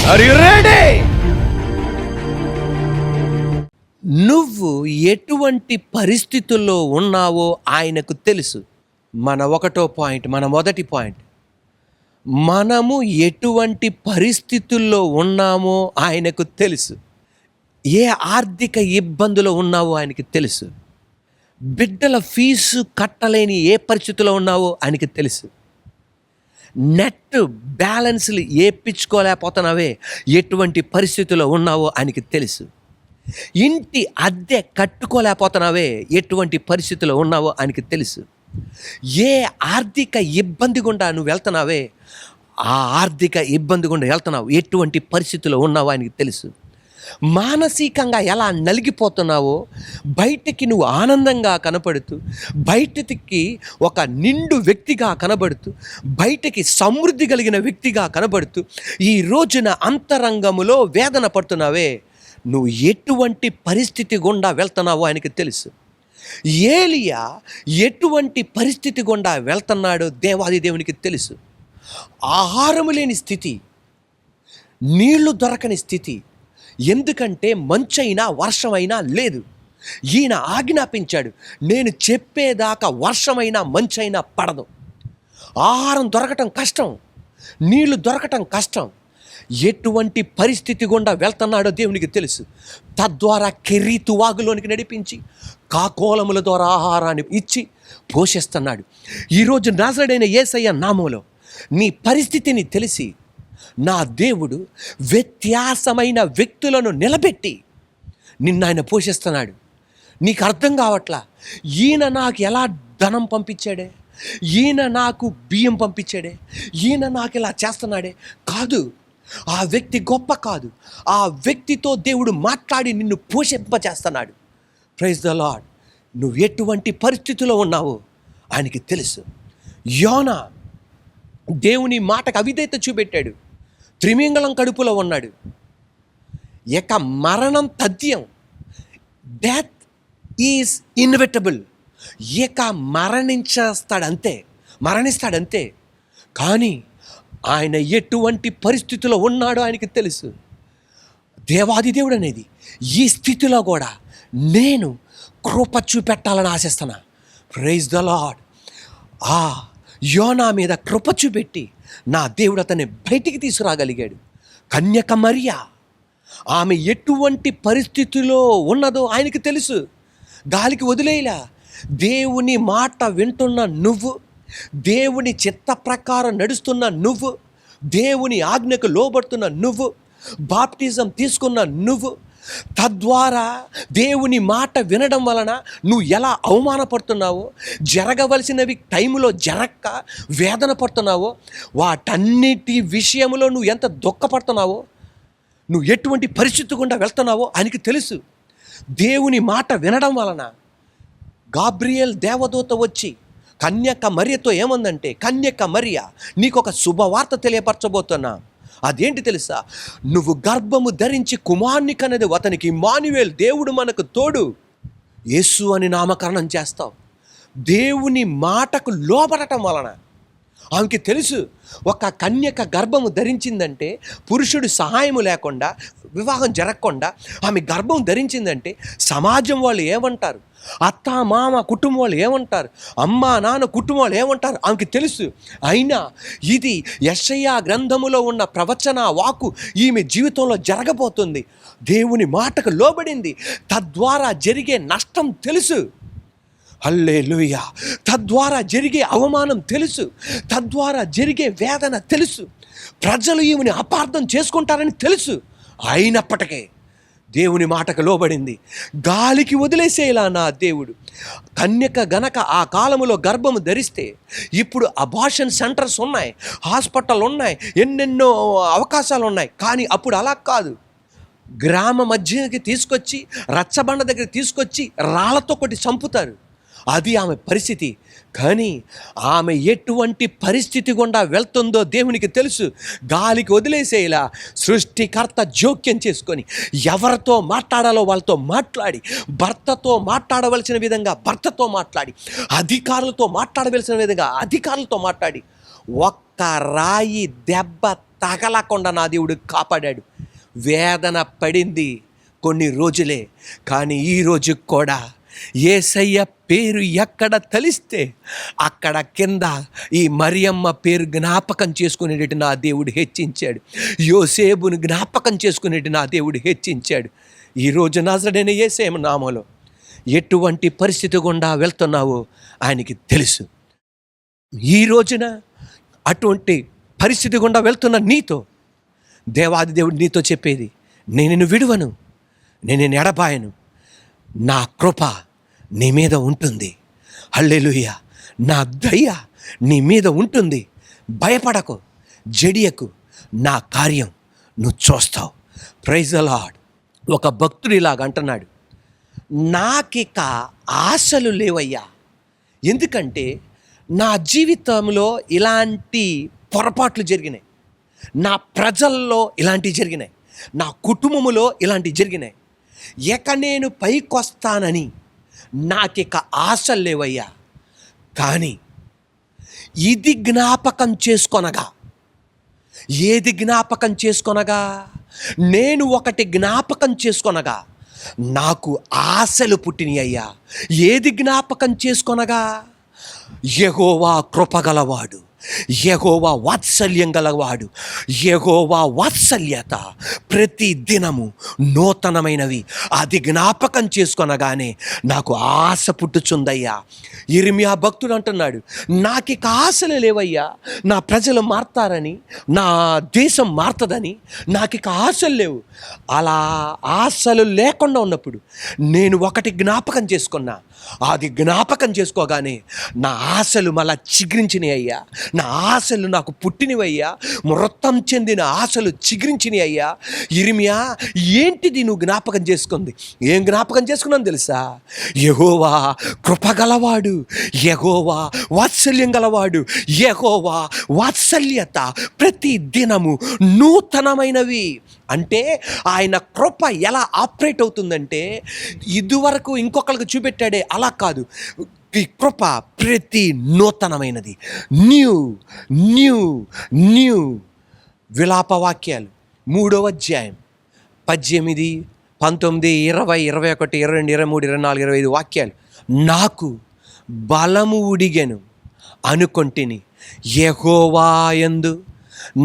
Are you ready? నువ్వు ఎటువంటి పరిస్థితుల్లో ఉన్నావో ఆయనకు తెలుసు. మన మొదటి పాయింట్, మనము ఎటువంటి పరిస్థితుల్లో ఉన్నామో ఆయనకు తెలుసు. ఏ ఆర్థిక ఇబ్బందులో ఉన్నావో ఆయనకి తెలుసు. బిడ్డల ఫీజు కట్టలేని ఏ పరిస్థితిలో ఉన్నావో ఆయనకి తెలుసు. నెట్ బ్యాలెన్స్లు ఏపించుకోలేకపోతున్నావే, ఎటువంటి పరిస్థితుల్లో ఉన్నావో ఆయనకి తెలుసు. ఇంటి అద్దె కట్టుకోలేకపోతున్నావే, ఎటువంటి పరిస్థితుల్లో ఉన్నావో ఆయనకి తెలుసు. ఏ ఆర్థిక ఇబ్బంది గుండా నువ్వు వెళ్తున్నావే, ఆ ఆర్థిక ఇబ్బంది గుండా వెళ్తున్నావు, ఎటువంటి పరిస్థితుల్లో ఉన్నావో ఆయనకి తెలుసు. మానసికంగా ఎలా నలిగిపోతున్నావో, బయటికి నువ్వు ఆనందంగా కనపడుతూ, బయటికి ఒక నిండు వ్యక్తిగా కనబడుతూ, బయటికి సమృద్ధి కలిగిన వ్యక్తిగా కనబడుతూ, ఈ రోజున అంతరంగములో వేదన పడుతున్నావే, నువ్వు ఎటువంటి పరిస్థితి గుండా వెళ్తున్నావో ఆయనకి తెలుసు. ఏలియా ఎటువంటి పరిస్థితి గుండా వెళ్తున్నాడో దేవాది దేవునికి తెలుసు. ఆహారము లేని స్థితి, నీళ్లు దొరకని స్థితి. ఎందుకంటే మంచైనా వర్షమైనా లేదు. ఈయన ఆజ్ఞాపించాడు, నేను చెప్పేదాకా వర్షమైనా మంచైనా పడదు. ఆహారం దొరకటం కష్టం, నీళ్లు దొరకటం కష్టం. ఎటువంటి పరిస్థితి గుండా వెళ్తున్నాడో దేవునికి తెలుసు. తద్వారా కెరీతు వాగులోనికి నడిపించి కాకోలముల ద్వారా ఆహారాన్ని ఇచ్చి పోషిస్తున్నాడు. ఈరోజు నాజరేయుడైన యేసయ్య నామములో నీ పరిస్థితిని తెలిసి నా దేవుడు వ్యత్యాసమైన వ్యక్తులను నిలబెట్టి నిన్నాయన పోషిస్తున్నాడు. నీకు అర్థం కావట్లా, ఈయన నాకు ఎలా ధనం పంపించాడే, ఈయన నాకు బియ్యం పంపించాడే, ఈయన నాకు ఇలా చేస్తున్నాడే కాదు. ఆ వ్యక్తి గొప్ప కాదు, ఆ వ్యక్తితో దేవుడు మాట్లాడి నిన్ను పోషింపచేస్తున్నాడు. Praise the lord. నువ్వు ఎటువంటి పరిస్థితిలో ఉన్నావో ఆయనకి తెలుసు. యోనా దేవుని మాటకు అవిధేయత చూపెట్టాడు. త్రిమింగళం కడుపులో ఉన్నాడు. ఇక మరణం తథ్యం, డెత్ ఈజ్ ఇన్విటబుల్. ఇక మరణిస్తాడంతే. కానీ ఆయన ఎటువంటి పరిస్థితిలో ఉన్నాడో ఆయనకి తెలుసు. దేవాది దేవుడు అనేది ఈ స్థితిలో కూడా నేను కృప చూపెట్టాలని ఆశిస్తున్నా. Praise the lord. ఆ యోనా మీద కృప చూపెట్టి నా దేవుడు అతన్ని బయటికి తీసుకురాగలిగాడు. కన్యక మరియా, ఆమె ఎటువంటి పరిస్థితిలో ఉన్నదో ఆయనకి తెలుసు. గాలికి వదిలేయలా. దేవుని మాట వింటున్న నువ్వు, దేవుని చిత్త ప్రకారం నడుస్తున్న నువ్వు, దేవుని ఆజ్ఞకు లోబడుతున్న నువ్వు, బాప్టిజం తీసుకున్న నువ్వు, తద్వారా దేవుని మాట వినడం వలన నువ్వు ఎలా అవమానపడుతున్నావో, జరగవలసినవి టైంలో జరక్క వేదన పడుతున్నావో, వాటన్నిటి విషయంలో నువ్వు ఎంత దుఃఖపడుతున్నావో, నువ్వు ఎటువంటి పరిస్థితి గుండా వెళ్తున్నావో ఆయనకి తెలుసు. దేవుని మాట వినడం వలన గాబ్రియేల్ దేవదూత వచ్చి కన్యక మరియతో ఏమందంటే, కన్యక మరియ, నీకు ఒక శుభవార్త తెలియపరచబోతున్నా. అదేంటి తెలుసా? నువ్వు గర్భము ధరించి కుమారుని కనేది, అతనికి ఇమ్మానుయేల్, దేవుడు మనకు తోడు, యేసు అని నామకరణం చేస్తావు. దేవుని మాటకు లోబడటం వలన ఆమెకి తెలుసు, ఒక కన్యక గర్భము ధరించిందంటే, పురుషుడు సహాయము లేకుండా, వివాహం జరగకుండా ఆమె గర్భం ధరించిందంటే సమాజం వాళ్ళు ఏమంటారు, అత్త మామ కుటుంబం వాళ్ళు ఏమంటారు, అమ్మ నాన్న కుటుంబం వాళ్ళు ఏమంటారు ఆమెకి తెలుసు. అయినా ఇది యెషయా గ్రంథములో ఉన్న ప్రవచన వాక్కు ఈమె జీవితంలో జరగబోతుంది. దేవుని మాటకు లోబడింది, తద్వారా జరిగే నష్టం తెలుసు. హల్లెలూయా. తద్వారా జరిగే అవమానం తెలుసు, తద్వారా జరిగే వేదన తెలుసు, ప్రజలు ఈమెని అపార్థం చేసుకుంటారని తెలుసు. అయినప్పటికీ దేవుని మాటకు లోబడింది. గాలికి వదిలేసేలా నా దేవుడు. కన్యక గనక ఆ కాలములో గర్భము ధరిస్తే, ఇప్పుడు అబార్షన్ సెంటర్స్ ఉన్నాయి, హాస్పిటల్ ఉన్నాయి, ఎన్నెన్నో అవకాశాలు ఉన్నాయి. కానీ అప్పుడు అలా కాదు. గ్రామ మధ్యకి తీసుకొచ్చి, రచ్చబండ దగ్గర తీసుకొచ్చి రాళ్లతో కొట్టి చంపుతారు. అది ఆమె పరిస్థితి. కానీ ఆమె ఎటువంటి పరిస్థితి గుండా వెళ్తుందో దేవునికి తెలుసు. గాలికి వదిలేసేలా సృష్టికర్త జోక్యం చేసుకొని ఎవరితో మాట్లాడాలో వాళ్ళతో మాట్లాడి, భర్తతో మాట్లాడవలసిన విధంగా భర్తతో మాట్లాడి, అధికారులతో మాట్లాడవలసిన విధంగా అధికారులతో మాట్లాడి, ఒక్క రాయి దెబ్బ తగలకుండా నా దేవుడు కాపాడాడు. వేదన పడింది కొన్ని రోజులే, కానీ ఈ రోజుకి కూడా యేసయ్య పేరు ఎక్కడ తలిస్తే అక్కడ కింద ఈ మరియమ్మ పేరు జ్ఞాపకం చేసుకునేటి నా దేవుడు హెచ్చించాడు. యోసేపును జ్ఞాపకం చేసుకునేటి నా దేవుడు హెచ్చించాడు. ఈరోజు నజరేయుడైన యేసయ్య నామములో ఎటువంటి పరిస్థితి గుండా వెళ్తున్నావో ఆయనకి తెలుసు. ఈ రోజున అటువంటి పరిస్థితి గుండా వెళ్తున్న నీతో దేవాది దేవుడు నీతో చెప్పేది, నేను నిన్ను విడువను, నేను నిన్ను ఎడబాయను, నా కృప నీ మీద ఉంటుంది. హల్లెలూయా. నా దయ నీ మీద ఉంటుంది. భయపడకు, జడియకు, నా కార్యం నువ్వు చూస్తావు. Praise the lord. ఒక భక్తుడు ఇలాగ అంటున్నాడు, నాకిక ఆశలు లేవయ్యా. ఎందుకంటే నా జీవితంలో ఇలాంటి పొరపాట్లు జరిగినాయి, నా ప్రజల్లో ఇలాంటివి జరిగినాయి, నా కుటుంబములో ఇలాంటివి జరిగినాయి. ఇక నేను పైకొస్తానని నాకిక ఆశలు లేవయ్యా. కానీ ఇది జ్ఞాపకం చేసుకొనగా, ఏది జ్ఞాపకం చేసుకొనగా, నేను ఒకటి జ్ఞాపకం చేసుకొనగా నాకు ఆశలు పుట్టినాయి అయ్యా. ఏది జ్ఞాపకం చేసుకొనగా, యెహోవా కృపగలవాడు, యెహోవా వాత్సల్యం గలవాడు, యెహోవా వాత్సల్యత ప్రతి దినము నూతనమైనవి. అది జ్ఞాపకం చేసుకొనగానే నాకు ఆశ పుట్టుచుందయ్యా. ఇర్మియా భక్తుడు అంటున్నాడు, నాకిక ఆశలు లేవయ్యా, నా ప్రజలు మారతారని, నా దేశం మారుతుందని నాకిక ఆశలు లేవు. అలా ఆశలు లేకుండా ఉన్నప్పుడు నేను ఒకటి జ్ఞాపకం చేసుకున్నా. అది జ్ఞాపకం చేసుకోగానే నా ఆశలు మళ్ళా చిగురించినాయి అయ్యా. నా ఆశలు నాకు పుట్టినవయ్యా. మృతం చెందిన ఆశలు చిగురించినాయి అయ్యా. ఇర్మియా, ఏంటిది నువ్వు జ్ఞాపకం చేసుకుంది? ఏం జ్ఞాపకం చేసుకున్నాను తెలుసా? యెహోవా కృపగలవాడు, యెహోవా వాత్సల్యం గలవాడు, యెహోవా వాత్సల్యత ప్రతి దినము నూతనమైనవి. అంటే ఆయన కృప ఎలా ఆపరేట్ అవుతుందంటే, ఇదివరకు ఇంకొకరికి చూపెట్టాడే అలా కాదు. ఈ కృప ప్రతి నూతనమైనది. New new new. విలాపవాక్యాలు 3వ అధ్యాయం 18, 19, 20, 21, 22, 23, 24, 25 వాక్యాలు. నాకు బలము ఉడిగెను అనుకొంటిని, యెహోవా యందు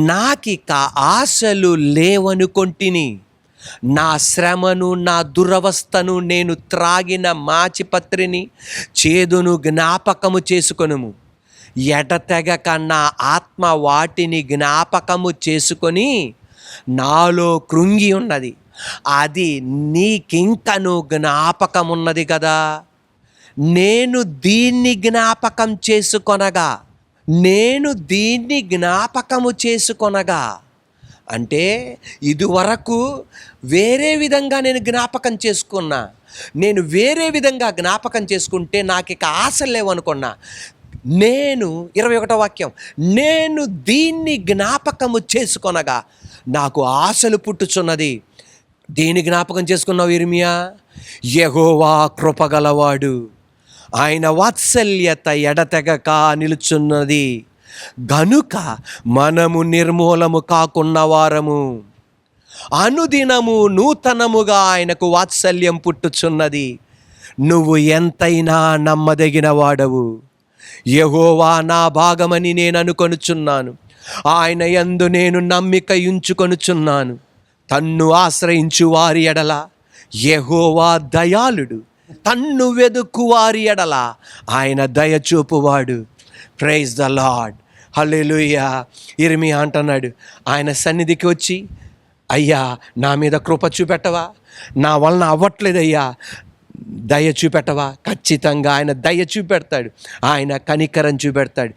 నాకిక ఆశలు లేవనుకొంటిని. నా శ్రమను, నా దురవస్థను, నేను త్రాగిన మాచిపత్రిని, చేదును జ్ఞాపకము చేసుకొనుము. ఎడతెగక నా ఆత్మ వాటిని జ్ఞాపకము చేసుకొని నాలో కృంగి ఉన్నది. అది నీకింకను జ్ఞాపకమున్నది కదా. నేను దీన్ని జ్ఞాపకం చేసుకొనగా, నేను దీన్ని జ్ఞాపకము చేసుకొనగా అంటే ఇదివరకు వేరే విధంగా నేను జ్ఞాపకం చేసుకున్నా. నేను వేరే విధంగా జ్ఞాపకం చేసుకుంటే నాకు ఇక ఆశలు లేవనుకున్నా. నేను 21వ వాక్యం, నేను దీన్ని జ్ఞాపకము చేసుకొనగా నాకు ఆశలు పుట్టుచున్నది. దేని జ్ఞాపకం చేసుకున్నావు ఇర్మియా? యెహోవా కృపగలవాడు, ఆయన వాత్సల్యత ఎడతెగక నిలుచున్నది గనుక మనము నిర్మూలము కాకున్న వారము. అనుదినము నూతనముగా ఆయనకు వాత్సల్యం పుట్టుచున్నది. నువ్వు ఎంతైనా నమ్మదగిన వాడవు. యెహోవా నా భాగమని నేను అనుకొనుచున్నాను. ఆయన యందు నేను నమ్మిక ఉంచుకొనుచున్నాను. తన్ను ఆశ్రయించు వారి ఎడల యెహోవా దయాళుడు, తన్ను వెదుకు వారి ఎడల ఆయన దయచూపువాడు. Praise the lord. హల్లెలూయా. ఇర్మియా అంటున్నాడు, ఆయన సన్నిధికి వచ్చి, అయ్యా నా మీద కృప చూపెట్టవా? నా వలన అవ్వట్లేదయ్యా, దయ చూపెట్టవా? ఖచ్చితంగా ఆయన దయ చూపెడతాడు, ఆయన కనికరం చూపెడతాడు.